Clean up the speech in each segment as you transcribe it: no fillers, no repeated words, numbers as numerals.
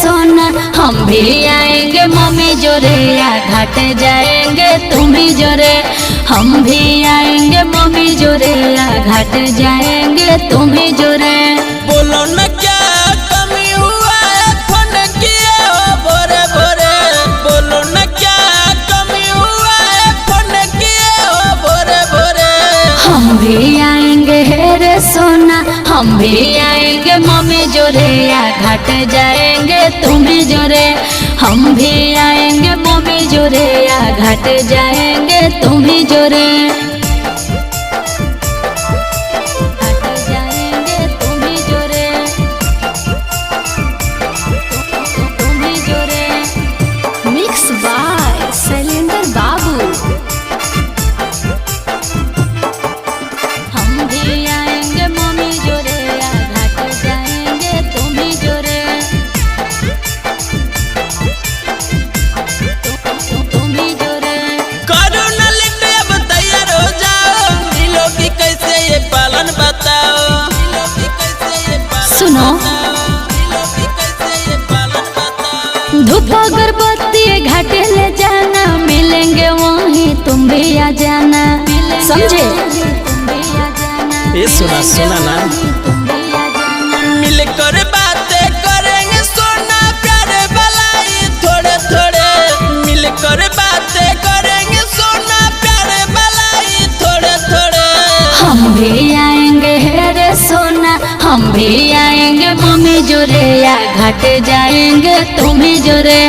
सोना, हम भी आएंगे मम्मी जोरे, या घाट जाएंगे तुम ही जोरे। हम भी आएंगे मम्मी जोरे, या घाट जाएंगे तुम ही जोरे। बोलो न क्या कमी हुआ है, फोन किए हो भोरे भोरे। बोलो न क्या कमी हुआ है, फोन किए हो भोरे भोरे। हम भी आएंगे रे सोना, हम भी आएंगे मम्मी जोरे, या घाट जाएंगे तुम ही जोरे। हम भी आएंगे मम्मी जोरे, या घाट जाएंगे तुम ही जोरे। सुनो धूप अगरबत्ती घाटे ले जाना, मिलेंगे वहीं तुम भी आ जाना, समझे? ये सुना सुना ना, मिलकर बातें करेंगे सोना, प्यारे भलाई थोड़े थोड़े। मिलकर बातें करेंगे सोना, प्यारे भलाई थोड़े थोड़े। हम भी आएंगे रे सोना, हम भी आएंगे मम्मी जोरे, या घाट जाएंगे तुम ही जोरे।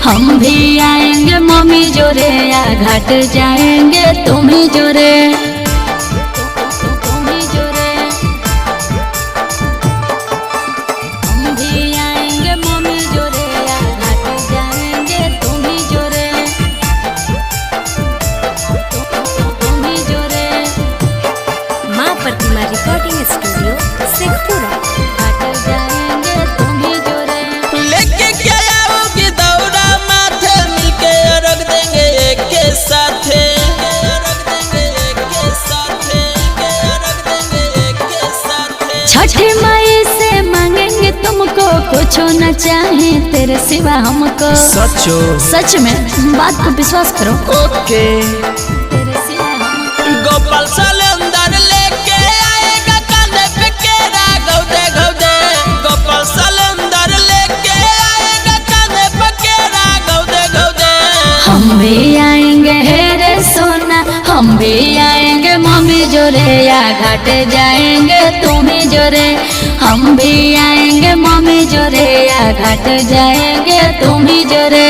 हम भी आएंगे मम्मी जोरे, या घाट जाएंगे तुम ही जोरे। Recording studio Sheikhpura. लेके क्या आओगी दौरा माथे, मिलके रख देंगे एक के साथे। छठी माई से मांगेंगे तुमको, कुछ न चाहे तेरे सिवा हमको। सचो सच में, बात को विश्वास करो। ओके गोपाल सलेंदर लेके आएगा कांधे पे केरा, गौदे गौदे। गोपाल सलेंदर लेके आएगा कांधे पे केरा, गौदे गौदे। हम भी आएंगे रे सोना, हम भी आएंगे मम्मी जोरे, या घाट जाएंगे तुम ही जोरे। हम भी आएंगे मम्मी जोरे, या घाट जाएंगे तुम ही जोरे।